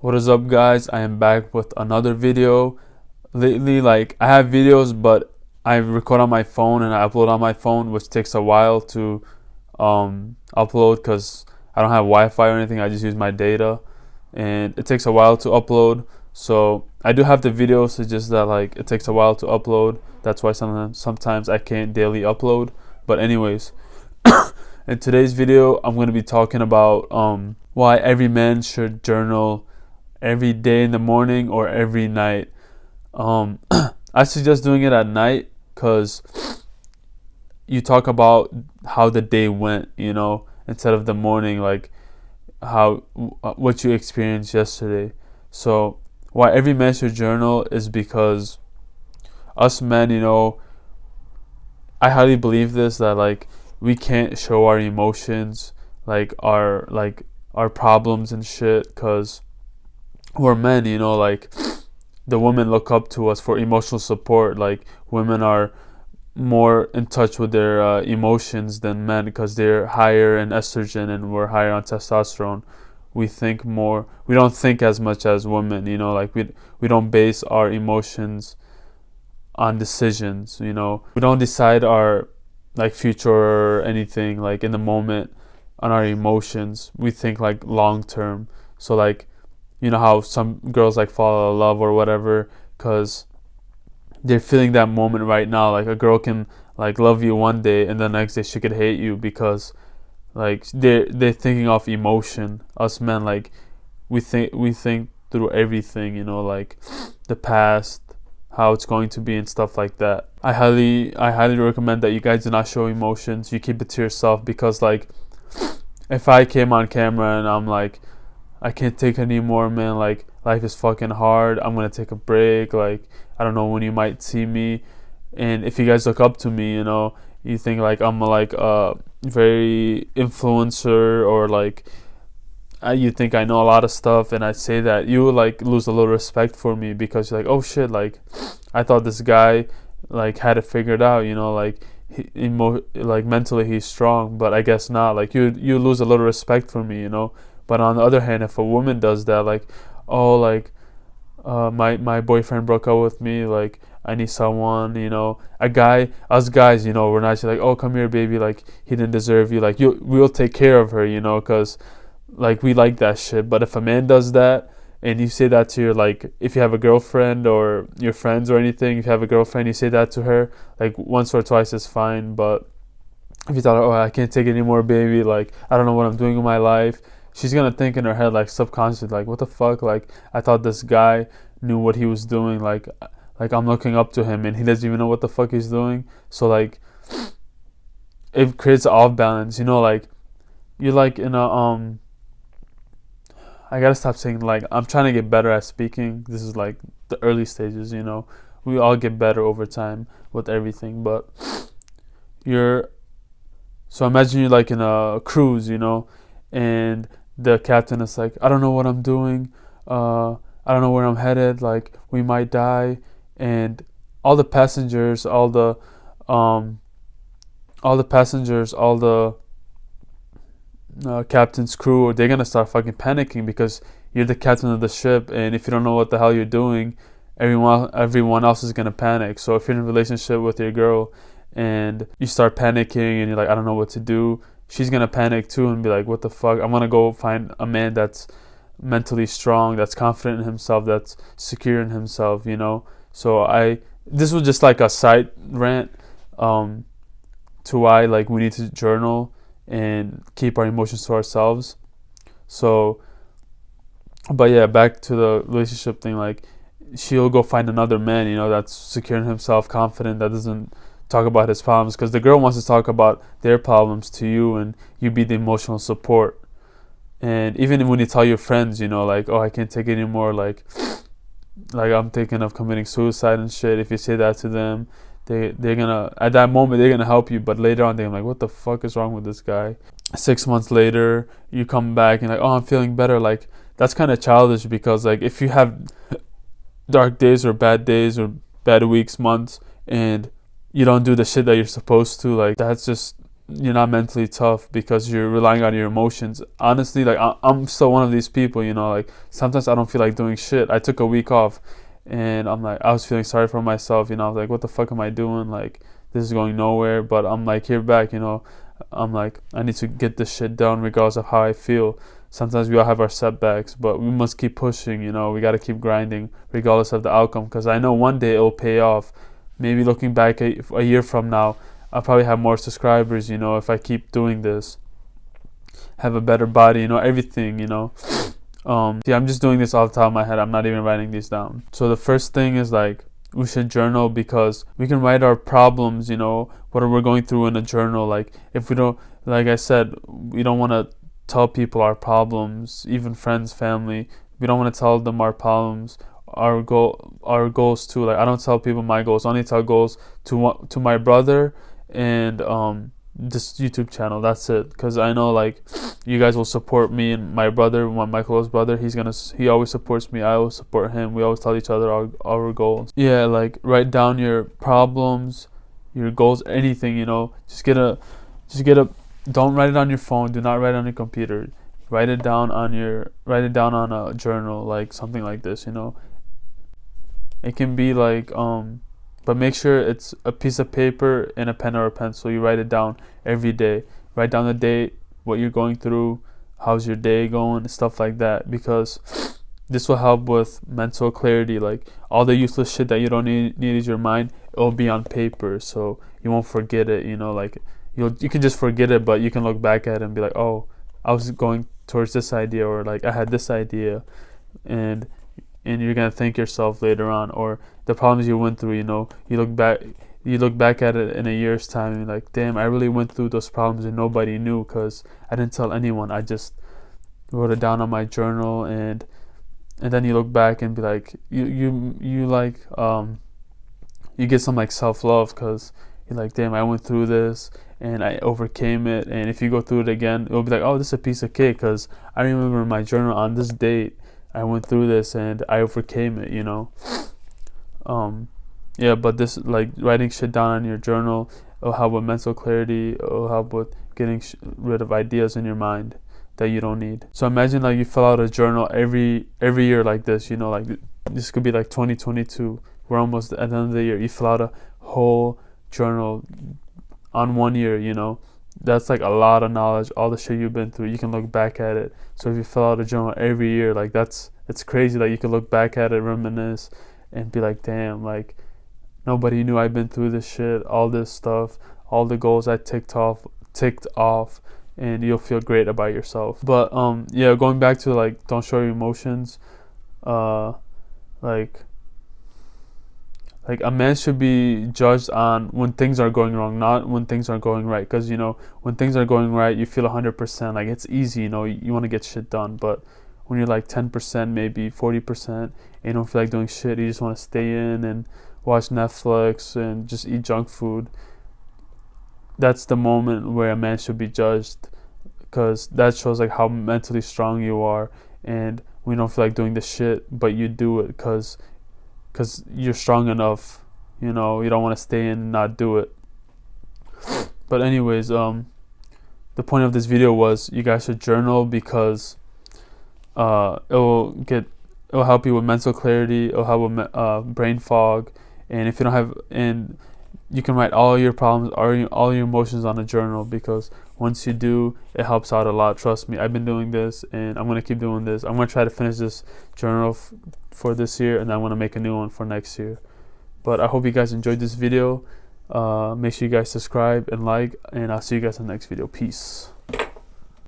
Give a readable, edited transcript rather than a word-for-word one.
What is up, guys? I am back with another video. Lately, like, I have videos, but I record on my phone and I upload on my phone, which takes a while to upload because I don't have Wi-Fi or anything. I just use my data, and it takes a while to upload. So I do have the videos, it's just that like it takes a while to upload. That's why sometimes I can't daily upload. But anyways, in today's video, I'm going to be talking about why every man should journal every day in the morning or every night. I suggest doing it at night because you talk about how the day went, instead of the morning, like how what you experienced yesterday. So why every man should journal is because us men, I highly believe this, that like we can't show our emotions, like our problems and shit, because we're men, like the women look up to us for emotional support. Like women are more in touch with their emotions than men because they're higher in estrogen and we're higher on testosterone. We think more, we don't think as much as women, like we don't base our emotions on decisions. We don't decide our like future or anything like in the moment on our emotions. We think like long term. So like, how some girls like fall out of love or whatever because they're feeling that moment right now. Like a girl can like love you one day and the next day she could hate you because like they're thinking of emotion. Us men, like we think through everything, like the past, how it's going to be and stuff like that. I highly recommend that you guys do not show emotions. You keep it to yourself because like if I came on camera and I'm like, I can't take it anymore, man, like life is fucking hard, I'm gonna take a break, like I don't know when you might see me. And if you guys look up to me, you think like I'm like a very influencer or like you think I know a lot of stuff, and I say that, you would like lose a little respect for me because you're like, oh shit, like I thought this guy like had it figured out, like like mentally he's strong, but I guess not. Like you lose a little respect for me, But on the other hand, if a woman does that, like, oh, like my boyfriend broke up with me, like I need someone, a guy, us guys, we're not just like, oh, come here, baby, like he didn't deserve you, like we'll take care of her, because like we like that shit. But if a man does that and you say that to your, like if you have a girlfriend or your friends or anything, if you have a girlfriend, you say that to her like once or twice is fine. But if you thought, oh, I can't take it anymore, baby, like I don't know what I'm doing in my life, she's gonna think in her head, like subconsciously, like what the fuck, like I thought this guy knew what he was doing, like I'm looking up to him and he doesn't even know what the fuck he's doing. So like it creates an off balance, like you're like in a I gotta stop saying, like I'm trying to get better at speaking. This is like the early stages, we all get better over time with everything. But so imagine you're like in a cruise, and the captain is like, I don't know what I'm doing, I don't know where I'm headed, like we might die. And all the passengers, all the captain's crew, they're gonna start fucking panicking because you're the captain of the ship, and if you don't know what the hell you're doing, everyone else is gonna panic. So if you're in a relationship with your girl and you start panicking and you're like, I don't know what to do, she's gonna panic too and be like, what the fuck, I'm gonna go find a man that's mentally strong, that's confident in himself, that's secure in himself, So this was just like a side rant to why like we need to journal and keep our emotions to ourselves. So but yeah, back to the relationship thing, like she'll go find another man, that's secure in himself, confident, that doesn't talk about his problems, because the girl wants to talk about their problems to you and you be the emotional support. And even when you tell your friends, like, oh, I can't take it anymore, like I'm thinking of committing suicide and shit, if you say that to them, they're gonna, at that moment they're gonna help you, but later on they're like, what the fuck is wrong with this guy? 6 months later you come back and like, oh, I'm feeling better. Like that's kind of childish, because like if you have dark days or bad weeks, months, and you don't do the shit that you're supposed to, like that's just you're not mentally tough because you're relying on your emotions. Honestly, like I'm still one of these people, you know, like sometimes I don't feel like doing shit. I took a week off and I'm like, I was feeling sorry for myself, you know. I was like, what the fuck am I doing? Like, this is going nowhere. But I'm like, here back, you know. I'm like, I need to get this shit done regardless of how I feel. Sometimes we all have our setbacks, but we must keep pushing, you know. We got to keep grinding regardless of the outcome, because I know one day it'll pay off. Maybe looking back a year from now, I'll probably have more subscribers, you know, if I keep doing this. Have a better body, you know, everything, you know. Yeah, I'm just doing this off the top of my head. I'm not even writing these down. So the first thing is like, we should journal, because we can write our problems, you know, what we're going through in a journal. Like, if we don't, like I said, we don't want to tell people our problems, even friends, family. We don't want to tell them our problems, our goals too. Like, I don't tell people my goals. I only tell goals to my brother and this YouTube channel. That's it. Because I know, like, you guys will support me and my brother, my close brother. He always supports me. I always support him. We always tell each other our goals. Yeah, like, write down your problems, your goals, anything, you know. Just get a don't write it on your phone. Do not write it on your computer. Write it down on a journal, like something like this, you know. It can be like but make sure it's a piece of paper and a pen or a pencil. You write it down every day. Write down the date, what you're going through, how's your day going, stuff like that, because this will help with mental clarity. Like, all the useless shit that you don't need is your mind. It'll be on paper, so you won't forget it, you know. Like, you can just forget it, but you can look back at it and be like, oh, I was going towards this idea, or like I had this idea, and you're gonna thank yourself later on. Or the problems you went through, you know, you look back at it in a year's time and you're like, damn, I really went through those problems and nobody knew because I didn't tell anyone. I just wrote it down on my journal, and then you look back and be like, you like you get some like self-love, because you're like, damn, I went through this and I overcame it. And if you go through it again, it'll be like, oh, this is a piece of cake, because I remember in my journal on this date I went through this and I overcame it, you know. Yeah, but this, like, writing shit down on your journal, it'll help with mental clarity. It'll help with getting rid of ideas in your mind that you don't need. So imagine, like, you fill out a journal every year like this, you know. Like, this could be like 2022. We're almost at the end of the year. You fill out a whole journal on 1 year, you know. That's like a lot of knowledge. All the shit you've been through, you can look back at it. So if you fill out a journal every year, like, it's crazy that you can look back at it, reminisce, and be like, damn, like, nobody knew I've been through this shit, all this stuff, all the goals I ticked off, and you'll feel great about yourself. But yeah, going back to, like, don't show your emotions. Like a man should be judged on when things are going wrong, not when things are going right. Because, you know, when things are going right, you feel 100%. Like, it's easy, you know, you want to get shit done. But when you're like 10%, maybe 40%, and you don't feel like doing shit, you just want to stay in and watch Netflix and just eat junk food, that's the moment where a man should be judged, because that shows like how mentally strong you are. And we don't feel like doing the shit, but you do it because you're strong enough, you know. You don't want to stay in and not do it. But anyways, the point of this video was you guys should journal, because it'll help you with mental clarity. It'll help with brain fog. And if you don't have, and you can write all your problems, all your emotions on a journal, because once you do, it helps out a lot. Trust me, I've been doing this, and I'm going to keep doing this. I'm going to try to finish this journal for this year, and I want to make a new one for next year. But I hope you guys enjoyed this video. Make sure you guys subscribe and like, and I'll see you guys in the next video. Peace.